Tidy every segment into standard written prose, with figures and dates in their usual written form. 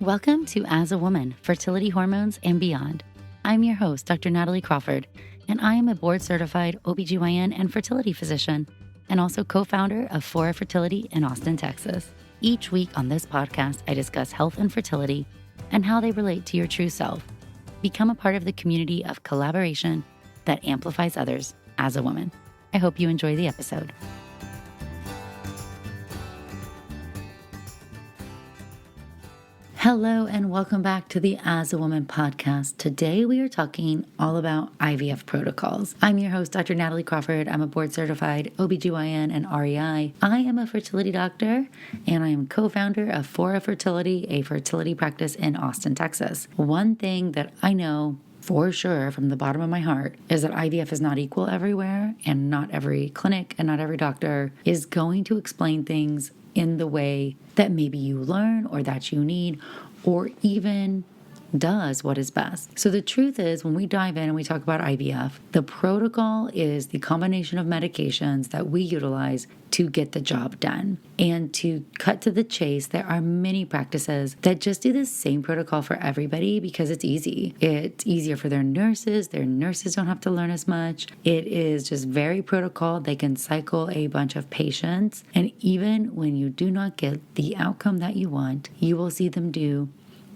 Welcome to As a Woman, Fertility Hormones and Beyond. I'm your host, Dr. Natalie Crawford, and I am a board-certified OBGYN and fertility physician, and also co-founder of Fora Fertility in Austin, Texas. Each week on this podcast, I discuss health and fertility and how they relate to your true self. Become a part of the community of collaboration that amplifies others as a woman. I hope you enjoy the episode. Hello and welcome back to the As a Woman podcast. Today we are talking all about IVF protocols. I'm your host, Dr. Natalie Crawford. I'm a board-certified OBGYN and REI. I am a fertility doctor and I am co-founder of Fora Fertility, a fertility practice in Austin, Texas. One thing that I know for sure from the bottom of my heart is that IVF is not equal everywhere, and not every clinic and not every doctor is going to explain things in the way that maybe you learn or that you need, or even does what is best. So the truth is, when we dive in and we talk about IVF, the protocol is the combination of medications that we utilize to get the job done. And to cut to the chase, there are many practices that just do the same protocol for everybody because it's easy. It's easier for their nurses. Their nurses don't have to learn as much. It is just very protocol. They can cycle a bunch of patients. And even when you do not get the outcome that you want, you will see them do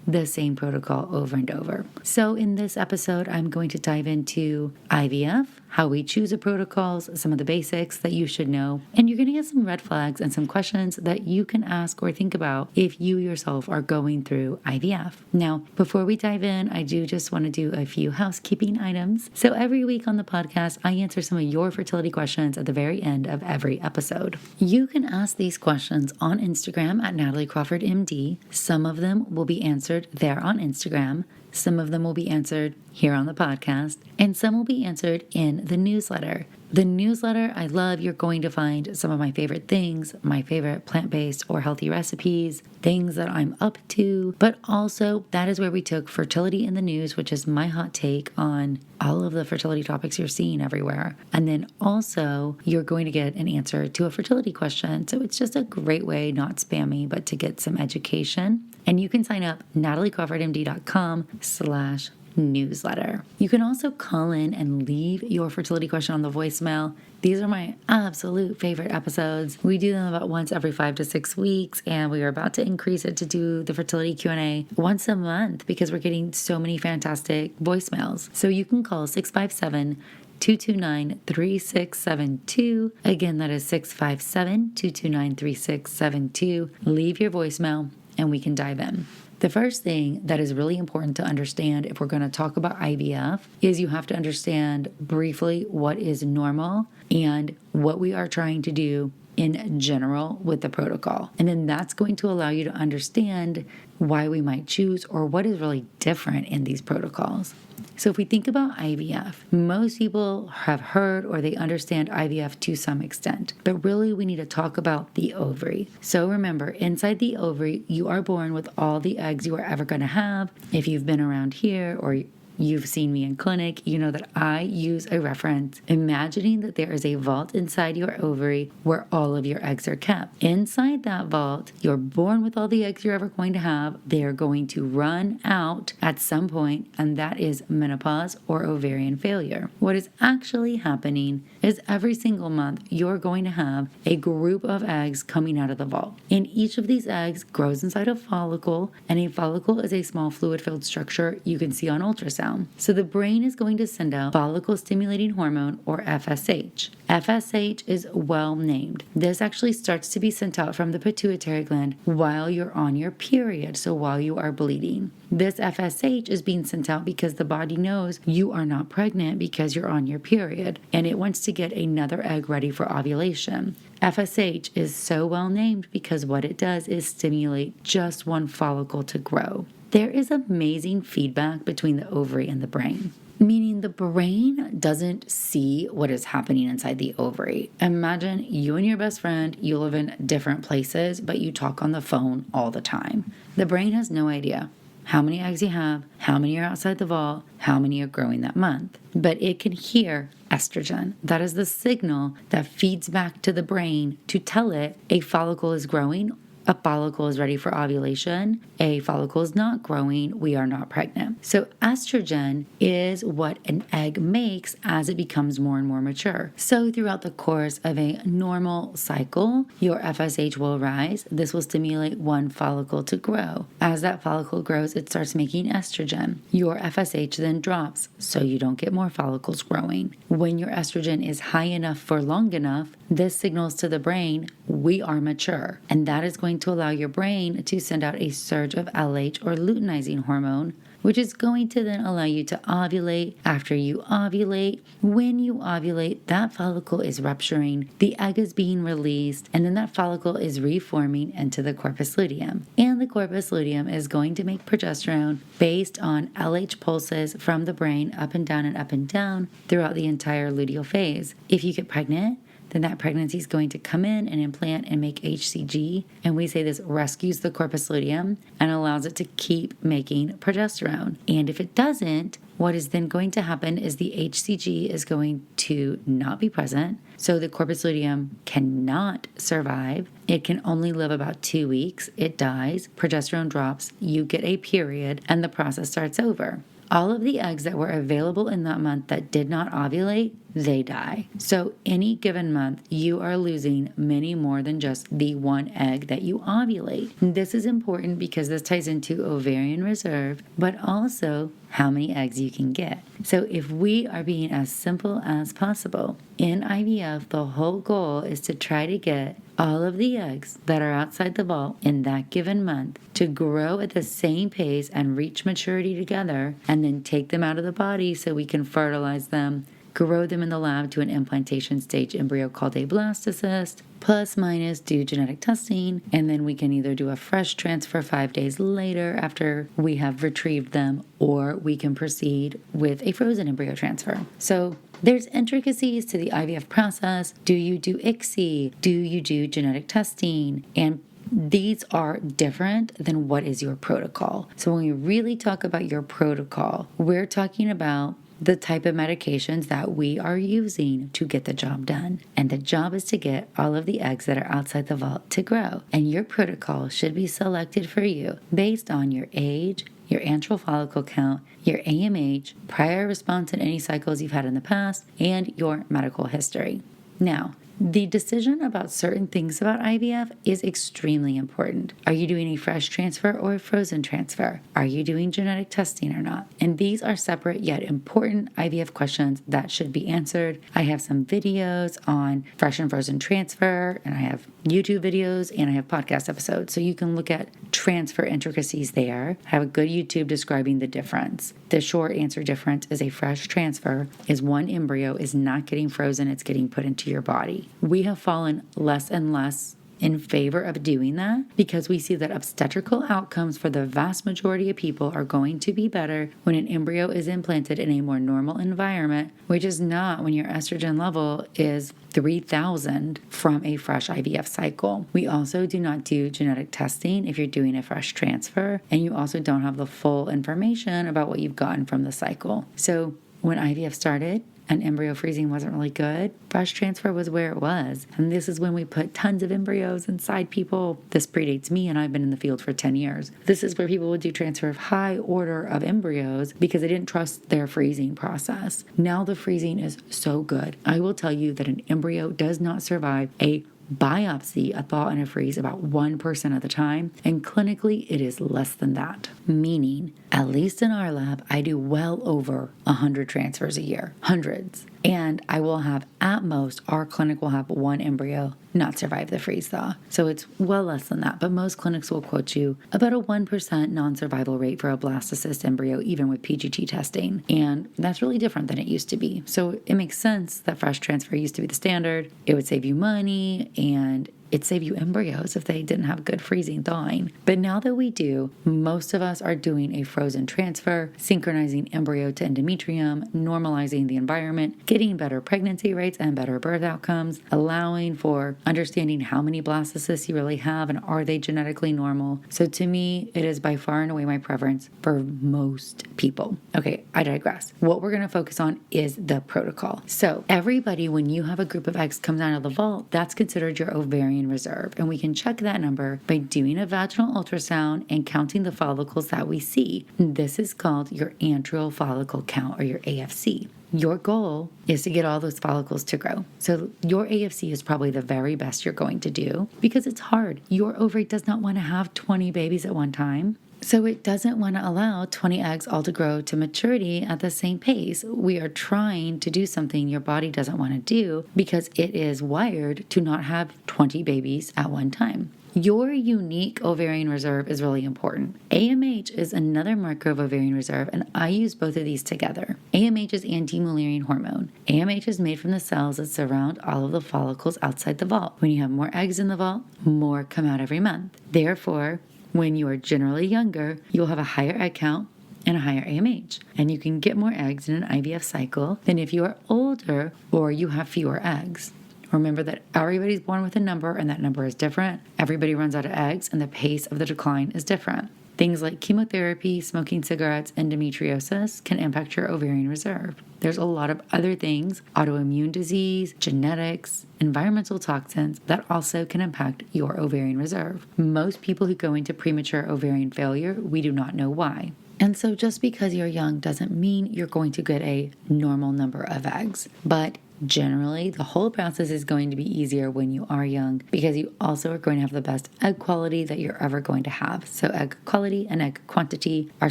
the same protocol over and over. So in this episode, I'm going to dive into IVF, how we choose the protocols, some of the basics that you should know, and you're going to get some red flags and some questions that you can ask or think about if you yourself are going through IVF. Now, before we dive in, I do just want to do a few housekeeping items. So every week on the podcast, I answer some of your fertility questions at the very end of every episode. You can ask these questions on Instagram at nataliecrawfordmd. Some of them will be answered there on Instagram. Some of them will be answered here on the podcast, and some will be answered in the newsletter. The newsletter I love. You're going to find some of my favorite things, my favorite plant-based or healthy recipes, things that I'm up to, but also that is where we took fertility in the news, which is my hot take on all of the fertility topics you're seeing everywhere. And then also you're going to get an answer to a fertility question. So it's just a great way, not spammy, but to get some education. And you can sign up nataliecrawfordmd.com/newsletter. You can also call in and leave your fertility question on the voicemail. These are my absolute favorite episodes. We do them about once every 5 to 6 weeks, and we are about to increase it to do the fertility Q&A once a month because we're getting so many fantastic voicemails. So you can call 657-229-3672. Again, that is 657-229-3672. Leave your voicemail and we can dive in. The first thing that is really important to understand if we're going to talk about IVF is you have to understand briefly what is normal and what we are trying to do in general with the protocol. And then that's going to allow you to understand why we might choose or what is really different in these protocols. So if we think about IVF, most people have heard or they understand IVF to some extent, but really we need to talk about the ovary. So remember, inside the ovary, you are born with all the eggs you are ever going to have. If you've been around here or you've seen me in clinic, you know that I use a reference, imagining that there is a vault inside your ovary where all of your eggs are kept. Inside that vault, you're born with all the eggs you're ever going to have. They are going to run out at some point, and that is menopause or ovarian failure. What is actually happening is every single month, you're going to have a group of eggs coming out of the vault. And each of these eggs grows inside a follicle, and a follicle is a small fluid-filled structure you can see on ultrasound. So the brain is going to send out follicle stimulating hormone, or FSH. FSH is well named. This actually starts to be sent out from the pituitary gland while you're on your period, so while you are bleeding. This FSH is being sent out because the body knows you are not pregnant because you're on your period, and it wants to get another egg ready for ovulation. FSH is so well named because what it does is stimulate just one follicle to grow. There is amazing feedback between the ovary and the brain, meaning the brain doesn't see what is happening inside the ovary. Imagine you and your best friend, you live in different places, but you talk on the phone all the time. The brain has no idea how many eggs you have, how many are outside the vault, how many are growing that month. But it can hear estrogen. That is the signal that feeds back to the brain to tell it a follicle is growing a follicle is ready for ovulation, a follicle is not growing, we are not pregnant. So estrogen is what an egg makes as it becomes more and more mature. So throughout the course of a normal cycle, your FSH will rise. This will stimulate one follicle to grow. As that follicle grows, it starts making estrogen. Your FSH then drops, so you don't get more follicles growing. When your estrogen is high enough for long enough, this signals to the brain, we are mature. And that is going to allow your brain to send out a surge of LH or luteinizing hormone, which is going to then allow you to ovulate. After you ovulate, when you ovulate, that follicle is rupturing, the egg is being released, and then that follicle is reforming into the corpus luteum. And the corpus luteum is going to make progesterone based on LH pulses from the brain up and down throughout the entire luteal phase. If you get pregnant, then that pregnancy is going to come in and implant and make HCG. And we say this rescues the corpus luteum and allows it to keep making progesterone. And if it doesn't, what is then going to happen is the HCG is going to not be present. So the corpus luteum cannot survive. It can only live about 2 weeks. It dies, progesterone drops, you get a period, and the process starts over. All of the eggs that were available in that month that did not ovulate, they die. So any given month, you are losing many more than just the one egg that you ovulate. This is important because this ties into ovarian reserve, but also how many eggs you can get. So if we are being as simple as possible, in IVF, the whole goal is to try to get all of the eggs that are outside the vault in that given month to grow at the same pace and reach maturity together, and then take them out of the body so we can fertilize them, grow them in the lab to an implantation stage embryo called a blastocyst, plus minus do genetic testing, and then we can either do a fresh transfer 5 days later after we have retrieved them, or we can proceed with a frozen embryo transfer. So there's intricacies to the IVF process. Do you do ICSI? Do you do genetic testing? And these are different than what is your protocol. So when we really talk about your protocol, we're talking about the type of medications that we are using to get the job done. And the job is to get all of the eggs that are outside the vault to grow. And your protocol should be selected for you based on your age, your antral follicle count, your AMH, prior response in any cycles you've had in the past, and your medical history. Now, the decision about certain things about IVF is extremely important. Are you doing a fresh transfer or a frozen transfer? Are you doing genetic testing or not? And these are separate yet important IVF questions that should be answered. I have some videos on fresh and frozen transfer, and I have YouTube videos, and I have podcast episodes. So you can look at transfer intricacies there. I have a good YouTube describing the difference. The short answer difference is a fresh transfer is one embryo is not getting frozen, it's getting put into your body. We have fallen less and less in favor of doing that because we see that obstetrical outcomes for the vast majority of people are going to be better when an embryo is implanted in a more normal environment, which is not when your estrogen level is 3,000 from a fresh IVF cycle. We also do not do genetic testing if you're doing a fresh transfer, and you also don't have the full information about what you've gotten from the cycle. So when IVF started, and embryo freezing wasn't really good, fresh transfer was where it was. And this is when we put tons of embryos inside people. This predates me, and I've been in the field for 10 years. This is where people would do transfer of high order of embryos because they didn't trust their freezing process. Now the freezing is so good. I will tell you that an embryo does not survive a biopsy, a thaw and a freeze about 1% of the time, and clinically it is less than that. Meaning, at least in our lab, I do well over 100 transfers a year, hundreds. And I will have, at most, our clinic will have one embryo not survive the freeze thaw. So it's well less than that, but most clinics will quote you about a 1% non-survival rate for a blastocyst embryo, even with PGT testing. And that's really different than it used to be. So it makes sense that fresh transfer used to be the standard. It would save you money, and it'd save you embryos if they didn't have good freezing thawing. But now that we do, most of us are doing a frozen transfer, synchronizing embryo to endometrium, normalizing the environment, getting better pregnancy rates and better birth outcomes, allowing for understanding how many blastocysts you really have and are they genetically normal. So to me, it is by far and away my preference for most people. Okay, I digress. What we're going to focus on is the protocol. So everybody, when you have a group of eggs comes out of the vault, that's considered your ovarian ovarian reserve. And we can check that number by doing a vaginal ultrasound and counting the follicles that we see. This is called your antral follicle count, or your AFC. Your goal is to get all those follicles to grow. So your AFC is probably the very best you're going to do because it's hard. Your ovary does not want to have 20 babies at one time. So it doesn't want to allow 20 eggs all to grow to maturity at the same pace. We are trying to do something your body doesn't want to do because it is wired to not have 20 babies at one time. Your unique ovarian reserve is really important. AMH is another marker of ovarian reserve, and I use both of these together. AMH is anti-Mullerian hormone. AMH is made from the cells that surround all of the follicles outside the vault. When you have more eggs in the vault, more come out every month. Therefore, when you are generally younger, you'll have a higher egg count and a higher AMH, and you can get more eggs in an IVF cycle than if you are older or you have fewer eggs. Remember that everybody's born with a number, and that number is different. Everybody runs out of eggs, and the pace of the decline is different. Things like chemotherapy, smoking cigarettes, endometriosis can impact your ovarian reserve. There's a lot of other things, autoimmune disease, genetics, environmental toxins, that also can impact your ovarian reserve. Most people who go into premature ovarian failure, we do not know why. And so just because you're young doesn't mean you're going to get a normal number of eggs. But generally, the whole process is going to be easier when you are young because you also are going to have the best egg quality that you're ever going to have. So egg quality and egg quantity are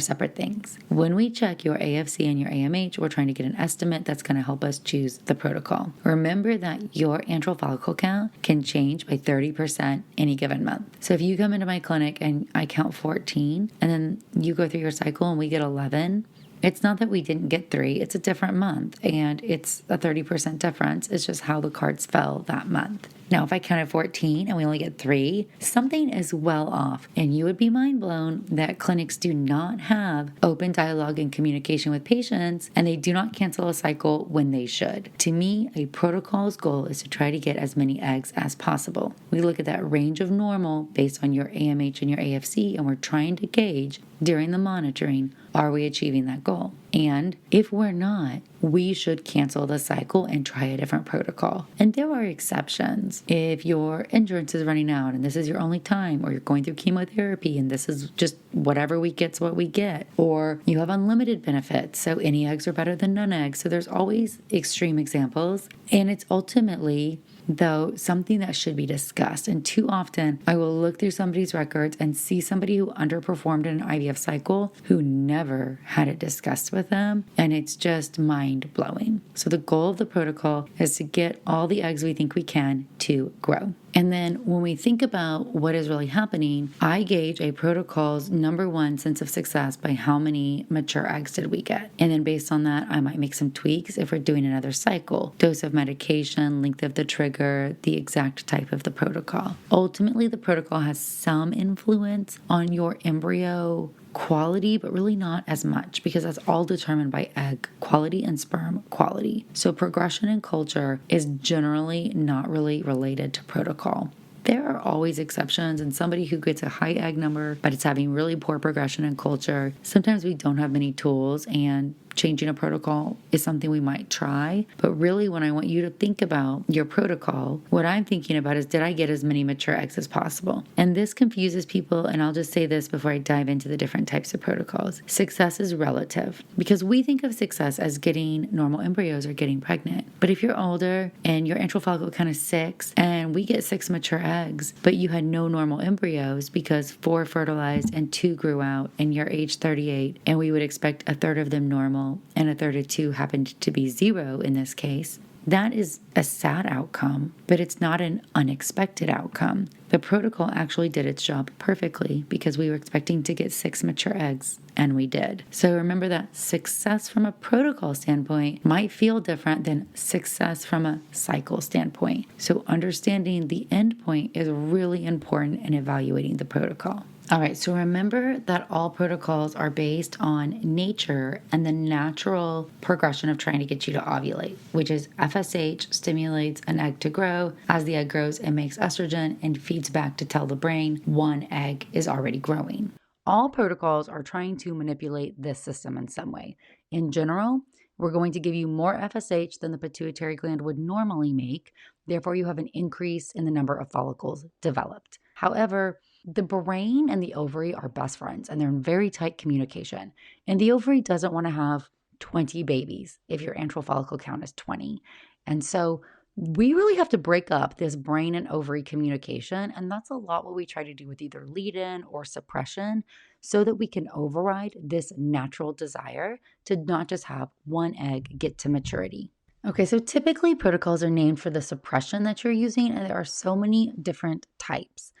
separate things. When we check your AFC and your AMH, we're trying to get an estimate that's going to help us choose the protocol. Remember that your antral follicle count can change by 30% any given month. So if you come into my clinic and I count 14 and then you go through your cycle and we get 11, it's not that we didn't get 3, it's a different month, and it's a 30% difference. It's just how the cards fell that month. Now, if I counted 14 and we only get 3, something is well off, and you would be mind blown that clinics do not have open dialogue and communication with patients, and they do not cancel a cycle when they should. To me, a protocol's goal is to try to get as many eggs as possible. We look at that range of normal based on your AMH and your AFC, and we're trying to gauge during the monitoring, are we achieving that goal? And if we're not, we should cancel the cycle and try a different protocol. And there are exceptions. If your endurance is running out and this is your only time, or you're going through chemotherapy and this is just whatever we get's what we get, or you have unlimited benefits, so any eggs are better than none eggs. So there's always extreme examples, and it's ultimately, though, something that should be discussed. And too often I will look through somebody's records and see somebody who underperformed in an IVF cycle who never had it discussed with them, and it's just mind-blowing. So the goal of the protocol is to get all the eggs we think we can to grow. And then when we think about what is really happening, I gauge a protocol's number one sense of success by how many mature eggs did we get. And then based on that, I might make some tweaks if we're doing another cycle. Dose of medication, length of the trigger, the exact type of the protocol. Ultimately, the protocol has some influence on your embryo quality, but really not as much, because that's all determined by egg quality and sperm quality. So progression in culture is generally not really related to protocol. There are always exceptions, and somebody who gets a high egg number but it's having really poor progression in culture, sometimes we don't have many tools, and changing a protocol is something we might try. But really, when I want you to think about your protocol, what I'm thinking about is, did I get as many mature eggs as possible? And this confuses people, and I'll just say this before I dive into the different types of protocols. Success is relative, because we think of success as getting normal embryos or getting pregnant. But if you're older and your antral follicle count is 6, and we get 6 mature eggs, but you had no normal embryos because 4 fertilized and 2 grew out, and you're age 38, and we would expect a third of them normal, and a third of 2 happened to be 0 in this case, that is a sad outcome, but it's not an unexpected outcome. The protocol actually did its job perfectly because we were expecting to get 6 mature eggs, and we did. So remember that success from a protocol standpoint might feel different than success from a cycle standpoint. So understanding the end point is really important in evaluating the protocol. All right, so remember that all protocols are based on nature and the natural progression of trying to get you to ovulate, which is FSH stimulates an egg to grow. As the egg grows, it makes estrogen and feeds back to tell the brain one egg is already growing. All protocols are trying to manipulate this system in some way. In general, we're going to give you more FSH than the pituitary gland would normally make. Therefore, you have an increase in the number of follicles developed. However, the brain and the ovary are best friends and they're in very tight communication. And the ovary doesn't want to have 20 babies if your antral follicle count is 20. And so we really have to break up this brain and ovary communication. And that's a lot what we try to do with either lead-in or suppression so that we can override this natural desire to not just have one egg get to maturity. Okay, so typically protocols are named for the suppression that you're using, and there are so many different types.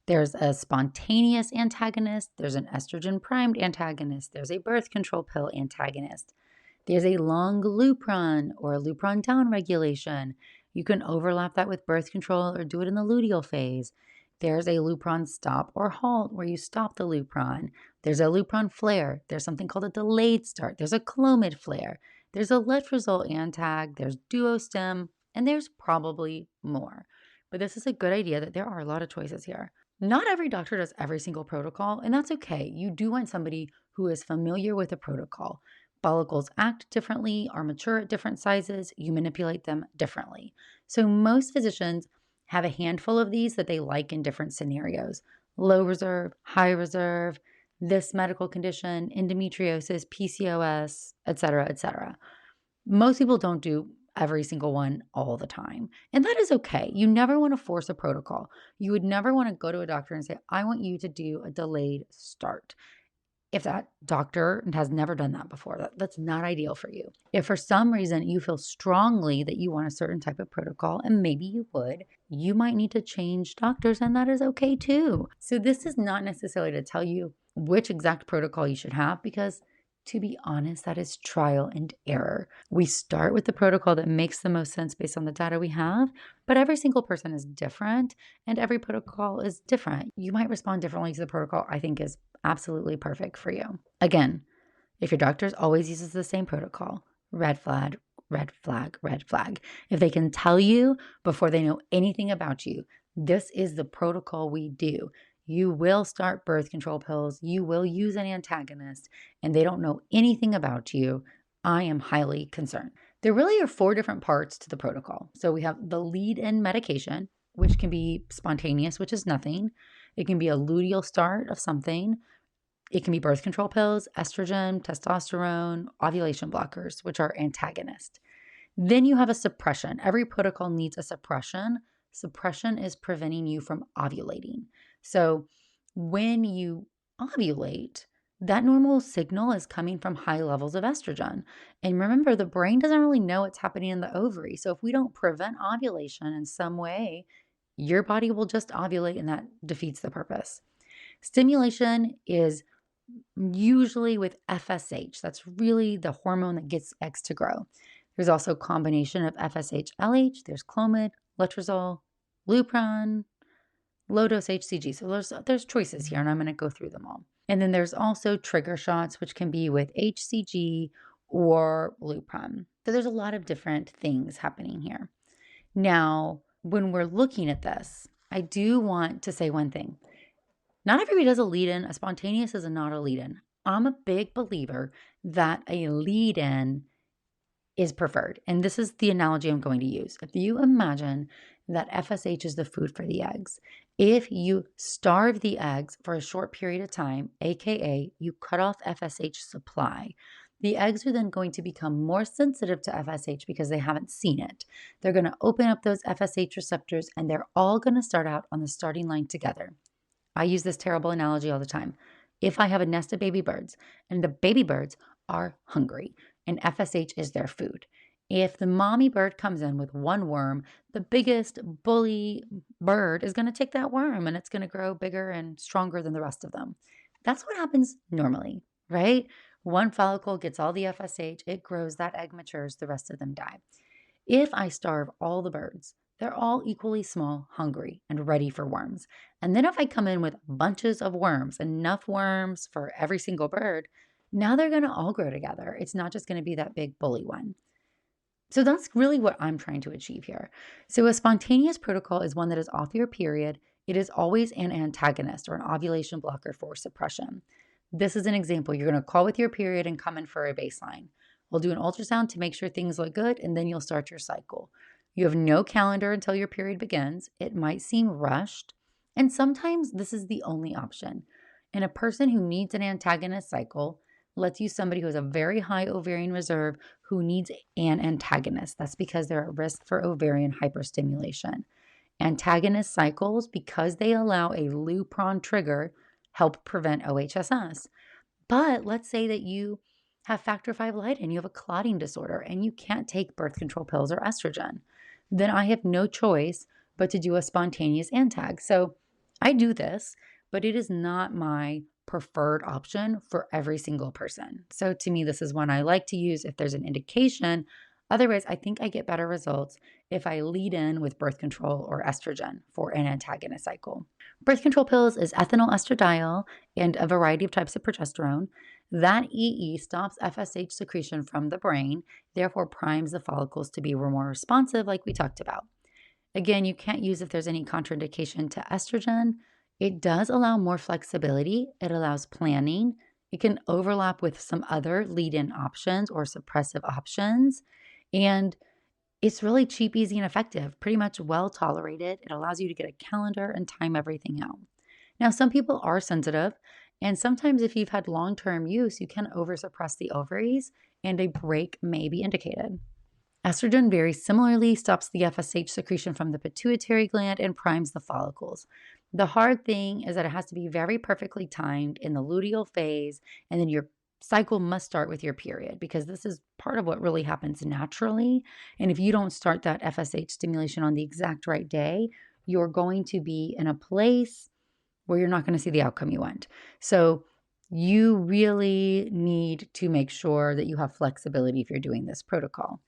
There's a spontaneous antagonist, there's an estrogen primed antagonist, there's a birth control pill antagonist, there's a long Lupron or a Lupron downregulation. You can overlap that with birth control or do it in the luteal phase. There's a Lupron stop or halt where you stop the Lupron. There's a Lupron flare. There's something called a delayed start. There's a Clomid flare. There's a letrozole antag. There's duostim, and there's probably more. But this is a good idea that there are a lot of choices here. Not every doctor does every single protocol, and that's okay. You do want somebody who is familiar with a protocol. Follicles act differently, are mature at different sizes, you manipulate them differently. So most physicians have a handful of these that they like in different scenarios. Low reserve, high reserve, this medical condition, endometriosis, PCOS, etc., etc. Most people don't do every single one all the time. And that is okay. You never want to force a protocol. You would never want to go to a doctor and say, I want you to do a delayed start. If that doctor has never done that before, that's not ideal for you. If for some reason you feel strongly that you want a certain type of protocol, and maybe you would, you might need to change doctors, and that is okay too. So this is not necessarily to tell you which exact protocol you should have, because to be honest, that is trial and error. We start with the protocol that makes the most sense based on the data we have, but every single person is different and every protocol is different. You might respond differently to the protocol I think is absolutely perfect for you. Again, if your doctor always uses the same protocol, red flag, red flag, red flag. If they can tell you before they know anything about you, this is the protocol we do. You will start birth control pills, you will use an antagonist, and they don't know anything about you, I am highly concerned. There really are 4 different parts to the protocol. So we have the lead-in medication, which can be spontaneous, which is nothing. It can be a luteal start of something. It can be birth control pills, estrogen, testosterone, ovulation blockers, which are antagonists. Then you have a suppression. Every protocol needs a suppression. Suppression is preventing you from ovulating. So when you ovulate, that normal signal is coming from high levels of estrogen. And remember, the brain doesn't really know what's happening in the ovary. So if we don't prevent ovulation in some way, your body will just ovulate and that defeats the purpose. Stimulation is usually with FSH. That's really the hormone that gets eggs to grow. There's also a combination of FSH, LH. There's Clomid, letrozole, Lupron, low-dose HCG. So there's choices here, and I'm going to go through them all. And then there's also trigger shots, which can be with HCG or Lupron. So there's a lot of different things happening here. Now, when we're looking at this, I do want to say one thing. Not everybody does a lead-in. A spontaneous is not a lead-in. I'm a big believer that a lead-in is preferred. And this is the analogy I'm going to use. If you imagine that FSH is the food for the eggs, if you starve the eggs for a short period of time, aka you cut off FSH supply, the eggs are then going to become more sensitive to FSH because they haven't seen it. They're going to open up those FSH receptors and they're all going to start out on the starting line together. I use this terrible analogy all the time. If I have a nest of baby birds and the baby birds are hungry and FSH is their food, if the mommy bird comes in with one worm, the biggest bully bird is going to take that worm and it's going to grow bigger and stronger than the rest of them. That's what happens normally, right? One follicle gets all the FSH, it grows, that egg matures, the rest of them die. If I starve all the birds, they're all equally small, hungry, and ready for worms. And then if I come in with bunches of worms, enough worms for every single bird, now they're going to all grow together. It's not just going to be that big bully one. So that's really what I'm trying to achieve here. So a spontaneous protocol is one that is off your period. It is always an antagonist or an ovulation blocker for suppression. This is an example. You're going to call with your period and come in for a baseline. We'll do an ultrasound to make sure things look good, and then you'll start your cycle. You have no calendar until your period begins. It might seem rushed, and sometimes this is the only option. And a person who needs an antagonist cycle, let's use somebody who has a very high ovarian reserve who needs an antagonist. That's because they're at risk for ovarian hyperstimulation. Antagonist cycles, because they allow a lupron trigger, help prevent OHSS. But let's say that you have factor V Leiden, you have a clotting disorder, and you can't take birth control pills or estrogen. Then I have no choice but to do a spontaneous antag. So I do this, but it is not my preferred option for every single person. So to me, this is one I like to use if there's an indication. Otherwise, I think I get better results if I lead in with birth control or estrogen for an antagonist cycle. Birth control pills is ethinyl estradiol and a variety of types of progesterone. That EE stops FSH secretion from the brain, therefore primes the follicles to be more responsive, like we talked about. Again, you can't use if there's any contraindication to estrogen. It does allow more flexibility. It allows planning. It can overlap with some other lead-in options or suppressive options. And it's really cheap, easy, and effective, pretty much well tolerated. It allows you to get a calendar and time everything out. Now, some people are sensitive, and sometimes if you've had long-term use, you can oversuppress the ovaries, and a break may be indicated. Estrogen very similarly stops the FSH secretion from the pituitary gland and primes the follicles. The hard thing is that it has to be very perfectly timed in the luteal phase, and then your cycle must start with your period because this is part of what really happens naturally. And if you don't start that FSH stimulation on the exact right day, you're going to be in a place where you're not going to see the outcome you want. So you really need to make sure that you have flexibility if you're doing this protocol.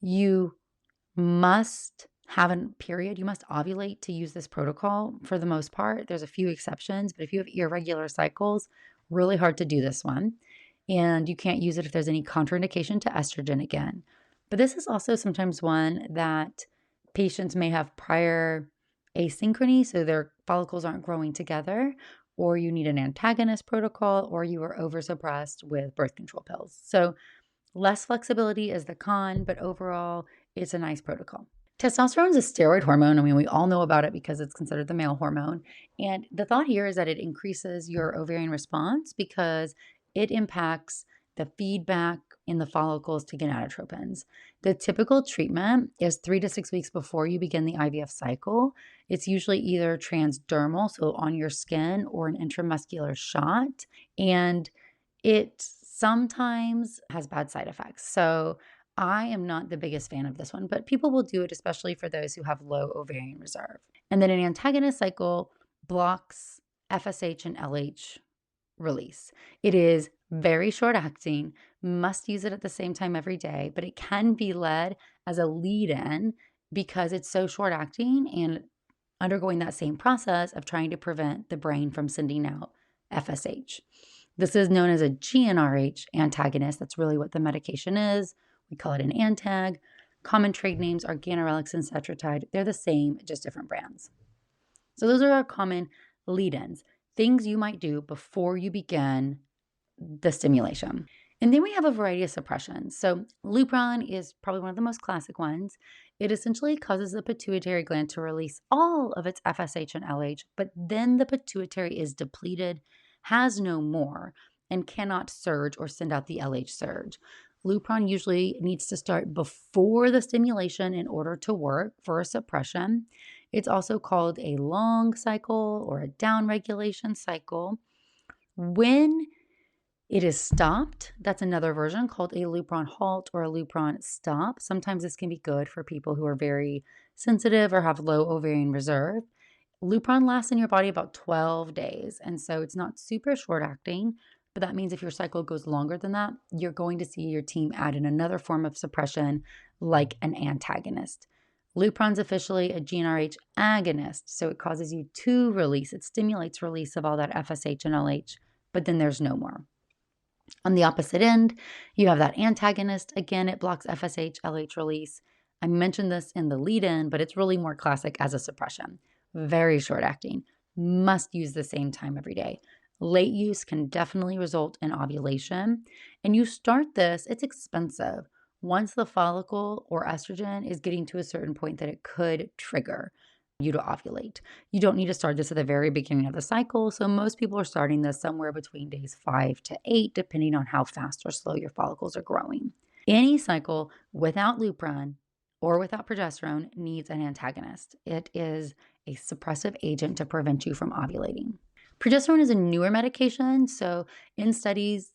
You must have a period. You must ovulate to use this protocol for the most part. There's a few exceptions, but if you have irregular cycles, really hard to do this one. And you can't use it if there's any contraindication to estrogen again. But this is also sometimes one that patients may have prior asynchrony, so their follicles aren't growing together, or you need an antagonist protocol, or you are oversuppressed with birth control pills. So less flexibility is the con, but overall, it's a nice protocol. Testosterone is a steroid hormone. I mean, we all know about it because it's considered the male hormone. And the thought here is that it increases your ovarian response because it impacts the feedback in the follicles to gonadotropins. The typical treatment is 3 to 6 weeks before you begin the IVF cycle. It's usually either transdermal, so on your skin, or an intramuscular shot. And it sometimes has bad side effects. So I am not the biggest fan of this one, but people will do it, especially for those who have low ovarian reserve. And then an antagonist cycle blocks FSH and LH release. It is very short acting, must use it at the same time every day, but it can be led as a lead in because it's so short acting and undergoing that same process of trying to prevent the brain from sending out FSH. This is known as a GnRH antagonist. That's really what the medication is. We call it an antag. Common trade names are ganirelix and cetrotide. They're the same, just different brands. So those are our common lead-ins, things you might do before you begin the stimulation. And then we have a variety of suppressions. So lupron is probably one of the most classic ones. It essentially causes the pituitary gland to release all of its FSH and LH, but then the pituitary is depleted, has no more, and cannot surge or send out the LH surge. Lupron usually needs to start before the stimulation in order to work for a suppression. It's also called a long cycle or a downregulation cycle. When it is stopped, that's another version called a lupron halt or a lupron stop. Sometimes this can be good for people who are very sensitive or have low ovarian reserve. Lupron lasts in your body about 12 days, and so it's not super short acting, but that means if your cycle goes longer than that, you're going to see your team add in another form of suppression like an antagonist. Lupron's officially a GnRH agonist, so it causes you to release. It stimulates release of all that FSH and LH, but then there's no more. On the opposite end, you have that antagonist. Again, it blocks FSH, LH release. I mentioned this in the lead-in, but it's really more classic as a suppression. Very short acting. Must use the same time every day. Late use can definitely result in ovulation. And you start this, it's expensive, once the follicle or estrogen is getting to a certain point that it could trigger you to ovulate. You don't need to start this at the very beginning of the cycle. So most people are starting this somewhere between days 5 to 8, depending on how fast or slow your follicles are growing. Any cycle without Lupron or without progesterone needs an antagonist. It is a suppressive agent to prevent you from ovulating. Progesterone is a newer medication. So in studies,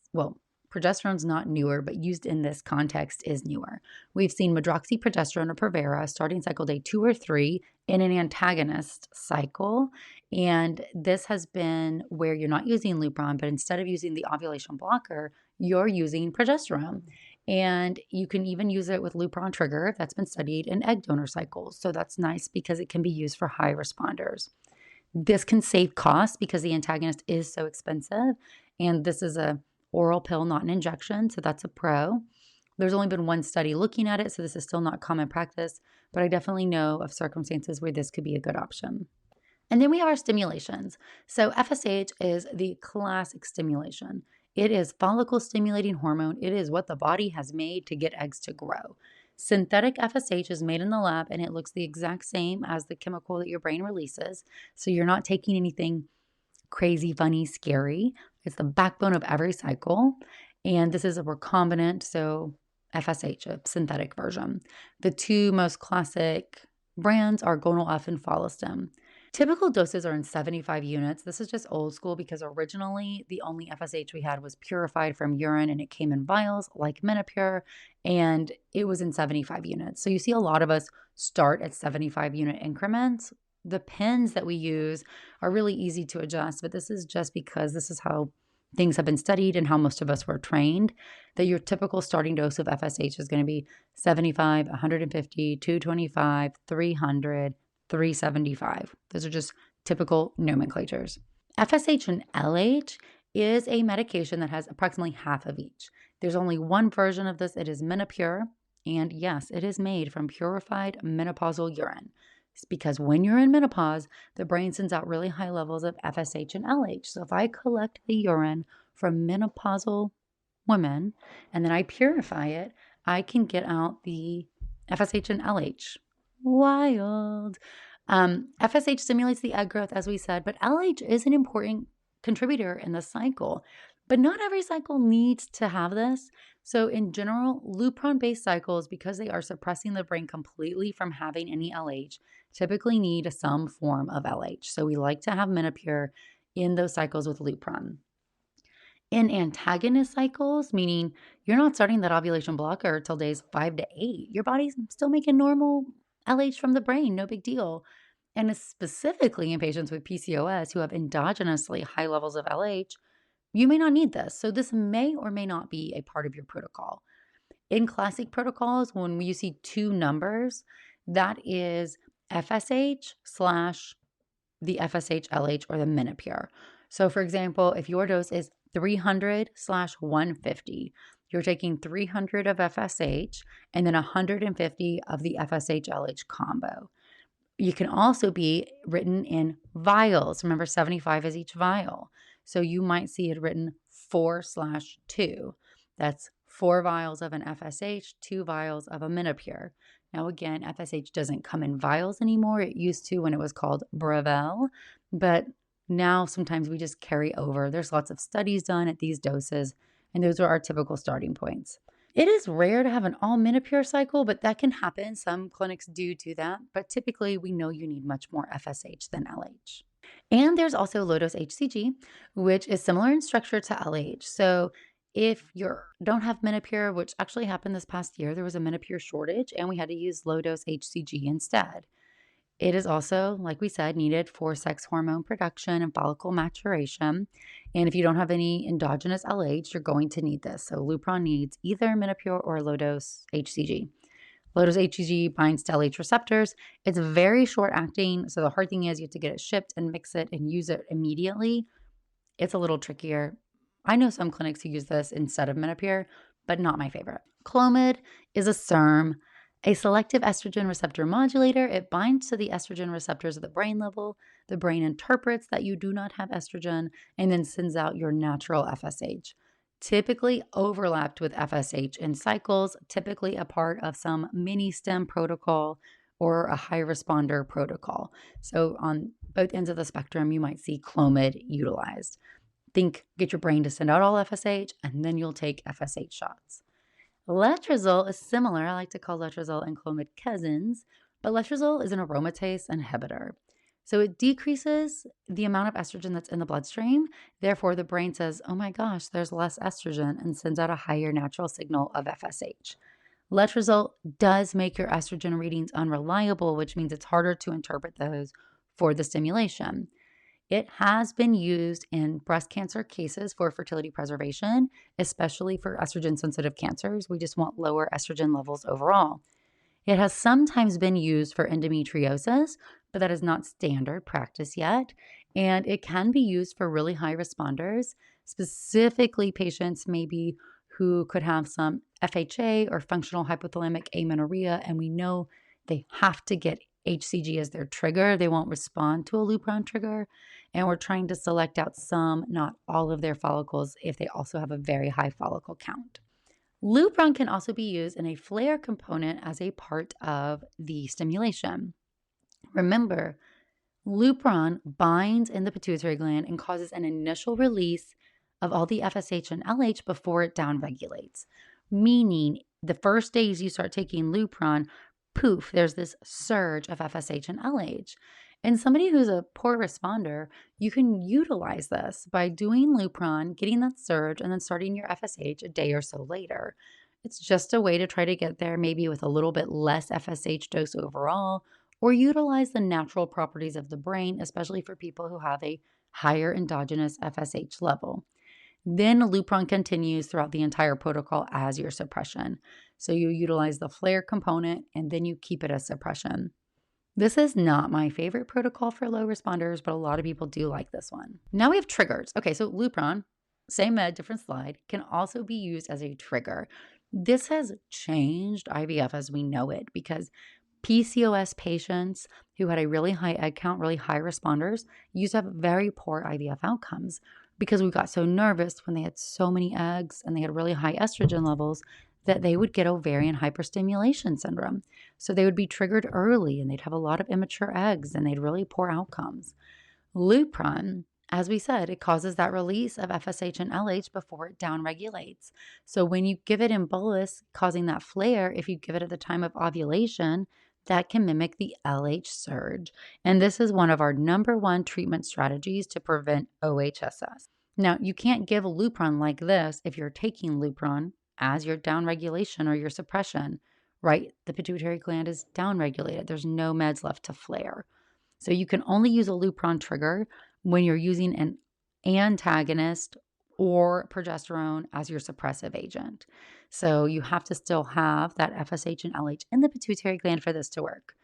progesterone's not newer, but used in this context is newer. We've seen medroxyprogesterone or Provera starting cycle day 2 or 3 in an antagonist cycle. And this has been where you're not using Lupron, but instead of using the ovulation blocker, you're using progesterone. And you can even use it with Lupron trigger. That's been studied in egg donor cycles. So that's nice because it can be used for high responders. This can save costs because the antagonist is so expensive. And this is a oral pill, not an injection. So that's a pro. There's only been one study looking at it. So this is still not common practice, but I definitely know of circumstances where this could be a good option. And then we have our stimulations. So FSH is the classic stimulation. It is follicle stimulating hormone. It is what the body has made to get eggs to grow. Synthetic FSH is made in the lab and it looks the exact same as the chemical that your brain releases. So you're not taking anything crazy, funny, scary. It's the backbone of every cycle. And this is a recombinant, so FSH, a synthetic version. The two most classic brands are Gonal F and Follistim. Typical doses are in 75 units. This is just old school because originally the only FSH we had was purified from urine and it came in vials like Menopur and it was in 75 units. So you see a lot of us start at 75 unit increments. The pens that we use are really easy to adjust, but this is just because this is how things have been studied and how most of us were trained, that your typical starting dose of FSH is going to be 75, 150, 225, 300, 375. Those are just typical nomenclatures. FSH and LH is a medication that has approximately half of each. There's only one version of this. It is Menopur. And yes, it is made from purified menopausal urine. It's because when you're in menopause, the brain sends out really high levels of FSH and LH. So if I collect the urine from menopausal women and then I purify it, I can get out the FSH and LH. Wild. FSH stimulates the egg growth, as we said, but LH is an important contributor in the cycle. But not every cycle needs to have this. So in general, Lupron-based cycles, because they are suppressing the brain completely from having any LH, typically need some form of LH. So we like to have Menopur in those cycles with Lupron. In antagonist cycles, meaning you're not starting that ovulation blocker till days 5 to 8, your body's still making normal LH from the brain, no big deal. And specifically in patients with PCOS who have endogenously high levels of LH, you may not need this. So this may or may not be a part of your protocol. In classic protocols, when you see two numbers, that is FSH / the FSH LH or the Menopur. So for example, if your dose is 300 / 150, you're taking 300 of FSH and then 150 of the FSH LH combo. You can also be written in vials. Remember, 75 is each vial. So you might see it written 4/2. That's 4 vials of an FSH, 2 vials of a Menopur. Now, again, FSH doesn't come in vials anymore. It used to when it was called Brevel, but now sometimes we just carry over. There's lots of studies done at these doses, and those are our typical starting points. It is rare to have an all Menopur cycle, but that can happen. Some clinics do that, but typically we know you need much more FSH than LH. And there's also low-dose HCG, which is similar in structure to LH. So if you don't have Menopur, which actually happened this past year, there was a Menopur shortage and we had to use low-dose HCG instead. It is also, like we said, needed for sex hormone production and follicle maturation. And if you don't have any endogenous LH, you're going to need this. So Lupron needs either Menopur or low-dose HCG. Low-dose HCG binds to LH receptors. It's very short-acting, so the hard thing is you have to get it shipped and mix it and use it immediately. It's a little trickier. I know some clinics who use this instead of Menopur, but not my favorite. Clomid is a SERM, a selective estrogen receptor modulator. It binds to the estrogen receptors at the brain level. The brain interprets that you do not have estrogen and then sends out your natural FSH. typically overlapped with FSH in cycles, typically a part of some mini stim protocol or a high responder protocol. So on both ends of the spectrum, you might see Clomid utilized. Get your brain to send out all FSH, and then you'll take FSH shots. Letrozole is similar. I like to call letrozole and Clomid cousins, but letrozole is an aromatase inhibitor. So it decreases the amount of estrogen that's in the bloodstream. Therefore, the brain says, oh my gosh, there's less estrogen, and sends out a higher natural signal of FSH. Letrozole does make your estrogen readings unreliable, which means it's harder to interpret those for the stimulation. It has been used in breast cancer cases for fertility preservation, especially for estrogen-sensitive cancers. We just want lower estrogen levels overall. It has sometimes been used for endometriosis, but that is not standard practice yet. And it can be used for really high responders, specifically patients maybe who could have some FHA or functional hypothalamic amenorrhea, and we know they have to get HCG as their trigger. They won't respond to a Lupron trigger. And we're trying to select out some, not all of their follicles, if they also have a very high follicle count. Lupron can also be used in a flare component as a part of the stimulation. Remember, Lupron binds in the pituitary gland and causes an initial release of all the FSH and LH before it downregulates, meaning the first days you start taking Lupron, poof, there's this surge of FSH and LH. And somebody who's a poor responder, you can utilize this by doing Lupron, getting that surge, and then starting your FSH a day or so later. It's just a way to try to get there, maybe with a little bit less FSH dose overall, or utilize the natural properties of the brain, especially for people who have a higher endogenous FSH level. Then Lupron continues throughout the entire protocol as your suppression. So you utilize the flare component and then you keep it as suppression. This is not my favorite protocol for low responders, but a lot of people do like this one. Now we have triggers. Okay, so Lupron, same med, different slide, can also be used as a trigger. This has changed IVF as we know it because PCOS patients who had a really high egg count, really high responders, used to have very poor IVF outcomes because we got so nervous when they had so many eggs and they had really high estrogen levels that they would get ovarian hyperstimulation syndrome. So they would be triggered early and they'd have a lot of immature eggs and they'd really poor outcomes. Lupron, as we said, it causes that release of FSH and LH before it downregulates. So when you give it in bolus, causing that flare, if you give it at the time of ovulation, that can mimic the LH surge. And this is one of our number one treatment strategies to prevent OHSS. Now, you can't give Lupron like this if you're taking Lupron as your downregulation or your suppression, right? The pituitary gland is downregulated. There's no meds left to flare. So you can only use a Lupron trigger when you're using an antagonist or progesterone as your suppressive agent. So you have to still have that FSH and LH in the pituitary gland for this to work.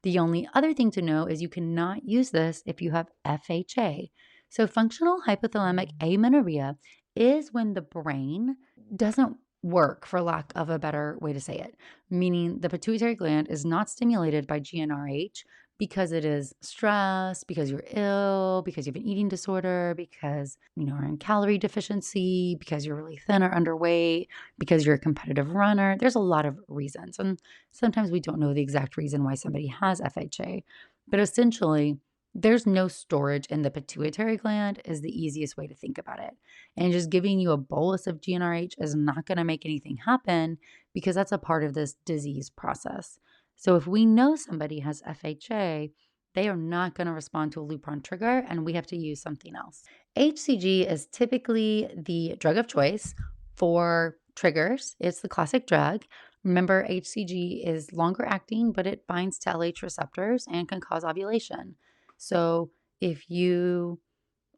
The only other thing to know is you cannot use this if you have FHA. So functional hypothalamic amenorrhea is when the brain doesn't work, for lack of a better way to say it, meaning the pituitary gland is not stimulated by GnRH because it is stressed, because you're ill, because you have an eating disorder, because are in calorie deficiency, because you're really thin or underweight, because you're a competitive runner. There's a lot of reasons. And sometimes we don't know the exact reason why somebody has FHA. But essentially, there's no storage in the pituitary gland is the easiest way to think about it. And just giving you a bolus of GnRH is not going to make anything happen because that's a part of this disease process. So if we know somebody has FHA, they are not going to respond to a Lupron trigger and we have to use something else. HCG is typically the drug of choice for triggers. It's the classic drug. Remember, HCG is longer acting, but it binds to LH receptors and can cause ovulation. So if you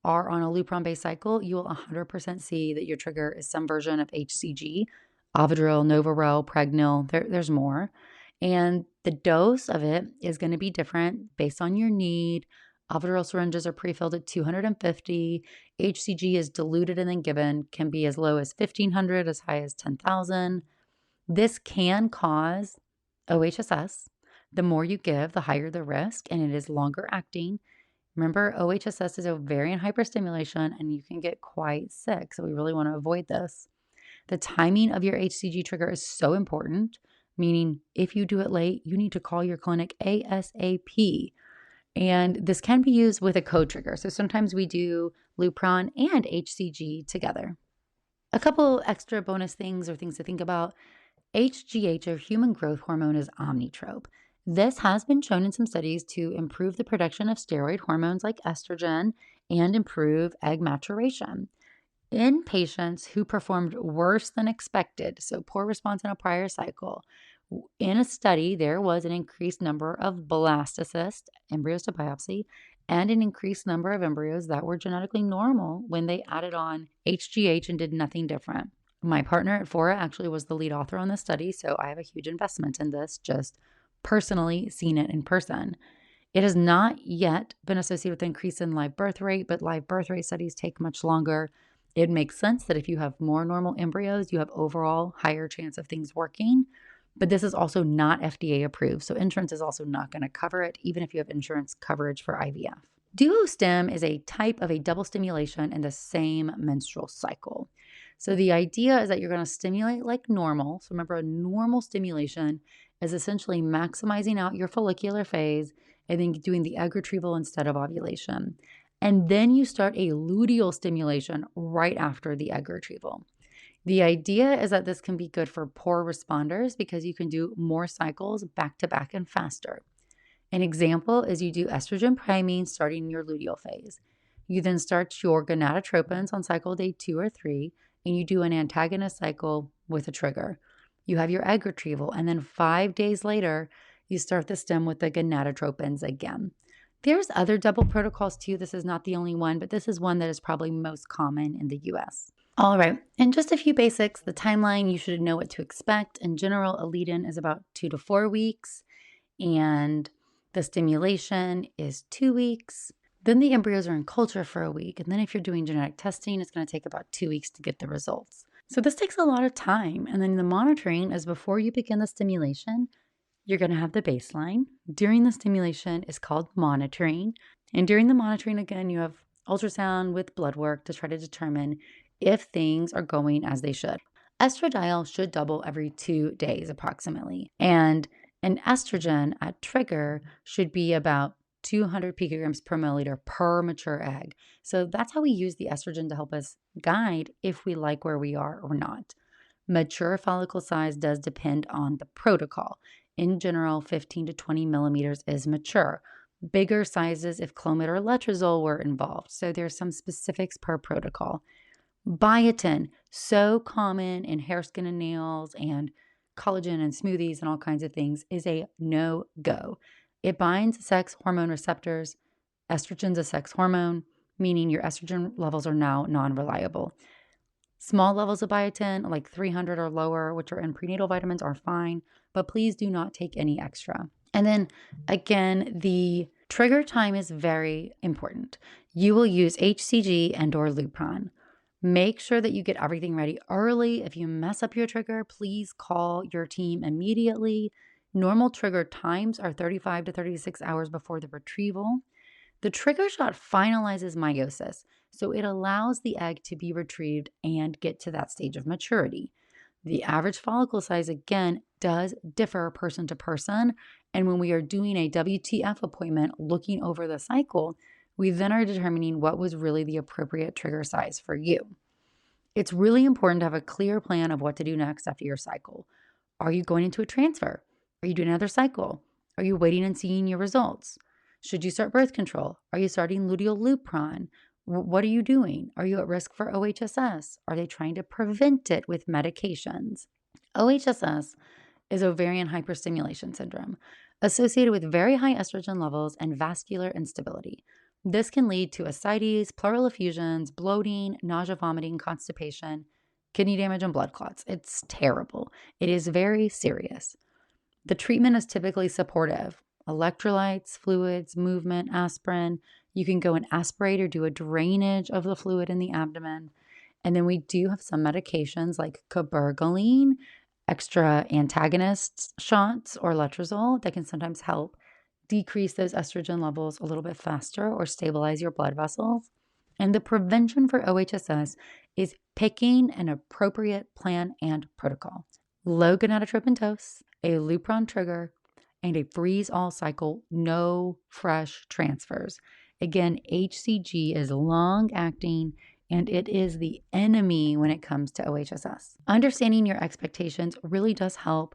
are on a Lupron-based cycle, you will 100% see that your trigger is some version of HCG, Ovidrel, Novarel, Pregnil. There's more. And the dose of it is going to be different based on your need. Ovidrel syringes are pre-filled at 250. HCG is diluted and then given, can be as low as 1,500, as high as 10,000. This can cause OHSS. The more you give, the higher the risk, and it is longer acting. Remember, OHSS is ovarian hyperstimulation and you can get quite sick. So we really want to avoid this. The timing of your HCG trigger is so important, meaning if you do it late, you need to call your clinic ASAP. And this can be used with a co-trigger. So sometimes we do Lupron and HCG together. A couple extra bonus things or things to think about. HGH, or human growth hormone, is omnitrope. This has been shown in some studies to improve the production of steroid hormones like estrogen and improve egg maturation. In patients who performed worse than expected, so poor response in a prior cycle, in a study, there was an increased number of blastocyst, embryos to biopsy, and an increased number of embryos that were genetically normal when they added on HGH and did nothing different. My partner at Fora actually was the lead author on this study, so I have a huge investment in this, just personally seeing it in person. It has not yet been associated with an increase in live birth rate, but live birth rate studies take much longer. It makes sense that if you have more normal embryos, you have overall higher chance of things working. But this is also not FDA approved, so insurance is also not going to cover it, even if you have insurance coverage for IVF. Duo-stim is a type of a double stimulation in the same menstrual cycle. So the idea is that you're going to stimulate like normal. So remember, a normal stimulation is essentially maximizing out your follicular phase and then doing the egg retrieval instead of ovulation. And then you start a luteal stimulation right after the egg retrieval. The idea is that this can be good for poor responders because you can do more cycles back to back and faster. An example is you do estrogen priming starting in your luteal phase. You then start your gonadotropins on cycle day 2 or 3, and you do an antagonist cycle with a trigger. You have your egg retrieval, and then 5 days later, you start the stim with the gonadotropins again. There's other double protocols too. This is not the only one, but this is one that is probably most common in the US. All right, and just a few basics. The timeline, you should know what to expect. In general, a lead-in is about 2 to 4 weeks, and the stimulation is 2 weeks. Then the embryos are in culture for a week, and then if you're doing genetic testing, it's going to take about 2 weeks to get the results. So this takes a lot of time, and then the monitoring is before you begin the stimulation. You're going to have the baseline. During the stimulation is called monitoring. And during the monitoring, again, you have ultrasound with blood work to try to determine if things are going as they should. Estradiol should double every 2 days approximately. And an estrogen at trigger should be about 200 picograms per milliliter per mature egg. So that's how we use the estrogen to help us guide if we like where we are or not. Mature follicle size does depend on the protocol. In general, 15 to 20 millimeters is mature. Bigger sizes if Clomid or letrozole were involved. So there's some specifics per protocol. Biotin, so common in hair, skin, and nails, and collagen and smoothies and all kinds of things, is a no-go. It binds sex hormone receptors. Estrogen's a sex hormone, meaning your estrogen levels are now non-reliable. Small levels of biotin, like 300 or lower, which are in prenatal vitamins, are fine, but please do not take any extra. And then again, the trigger time is very important. You will use HCG and or Lupron. Make sure that you get everything ready early. If you mess up your trigger, please call your team immediately. Normal trigger times are 35 to 36 hours before the retrieval. The trigger shot finalizes meiosis, so it allows the egg to be retrieved and get to that stage of maturity. The average follicle size, again, does differ person to person, and when we are doing a WTF appointment looking over the cycle, we then are determining what was really the appropriate trigger size for you. It's really important to have a clear plan of what to do next after your cycle. Are you going into a transfer? Are you doing another cycle? Are you waiting and seeing your results? Should you start birth control? Are you starting luteal Lupron? What are you doing? Are you at risk for OHSS? Are they trying to prevent it with medications? OHSS is ovarian hyperstimulation syndrome, associated with very high estrogen levels and vascular instability. This can lead to ascites, pleural effusions, bloating, nausea, vomiting, constipation, kidney damage, and blood clots. It's terrible. It is very serious. The treatment is typically supportive. Electrolytes, fluids, movement, aspirin. You can go and aspirate or do a drainage of the fluid in the abdomen. And then we do have some medications like cabergoline, extra antagonists shots, or letrozole that can sometimes help decrease those estrogen levels a little bit faster or stabilize your blood vessels. And the prevention for OHSS is picking an appropriate plan and protocol. Low gonadotropin dose, a Lupron trigger, and a freeze-all cycle, no fresh transfers. Again, HCG is long-acting, and it is the enemy when it comes to OHSS. Understanding your expectations really does help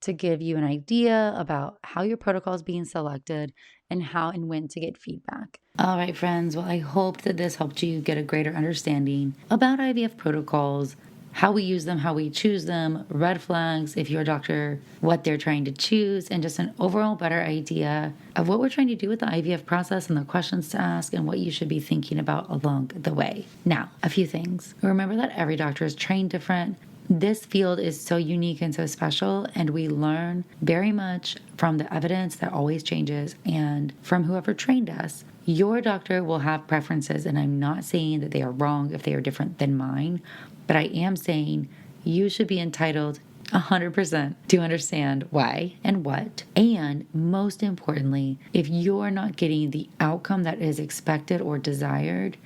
to give you an idea about how your protocol is being selected and how and when to get feedback. All right, friends. Well, I hope that this helped you get a greater understanding about IVF protocols, how we use them, how we choose them, red flags if you're a doctor, what they're trying to choose, and just an overall better idea of what we're trying to do with the IVF process and the questions to ask and what you should be thinking about along the way. Now, a few things. Remember that every doctor is trained different. This field is so unique and so special, and we learn very much from the evidence that always changes and from whoever trained us. Your doctor will have preferences, and I'm not saying that they are wrong if they are different than mine, but I am saying you should be entitled 100% to understand why and what. And most importantly, if you're not getting the outcome that is expected or desired,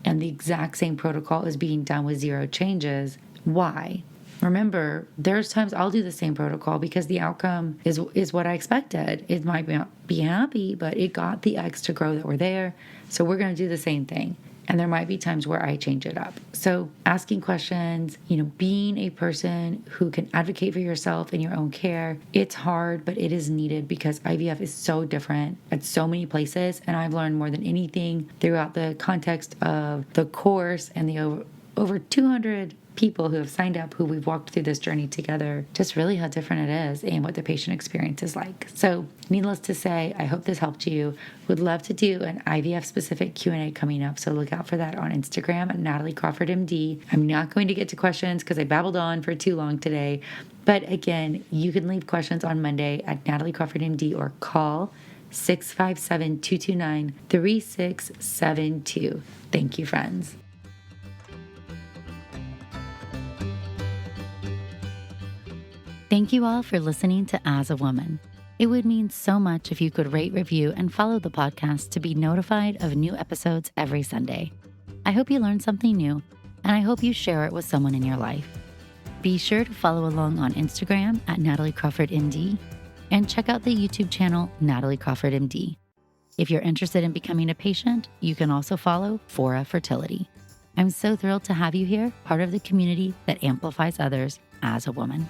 and the exact same protocol is being done with zero changes, why? Remember, there's times I'll do the same protocol because the outcome is what I expected. It might not be happy, but it got the eggs to grow that were there. So we're going to do the same thing. And there might be times where I change it up. So asking questions, being a person who can advocate for yourself in your own care, it's hard, but it is needed because IVF is so different at so many places. And I've learned more than anything throughout the context of the course and the over 200 people who have signed up, who we've walked through this journey together, just really how different it is and what the patient experience is like. So needless to say, I hope this helped you. Would love to do an IVF specific Q&A coming up. So look out for that on Instagram at nataliecrawfordmd. I'm not going to get to questions because I babbled on for too long today. But again, you can leave questions on Monday at nataliecrawfordmd or call 657-229-3672. Thank you, friends. Thank you all for listening to As a Woman. It would mean so much if you could rate, review, and follow the podcast to be notified of new episodes every Sunday. I hope you learned something new, and I hope you share it with someone in your life. Be sure to follow along on Instagram at nataliecrawfordmd and check out the YouTube channel Natalie Crawford MD. If you're interested in becoming a patient, you can also follow Fora Fertility. I'm so thrilled to have you here, part of the community that amplifies others as a woman.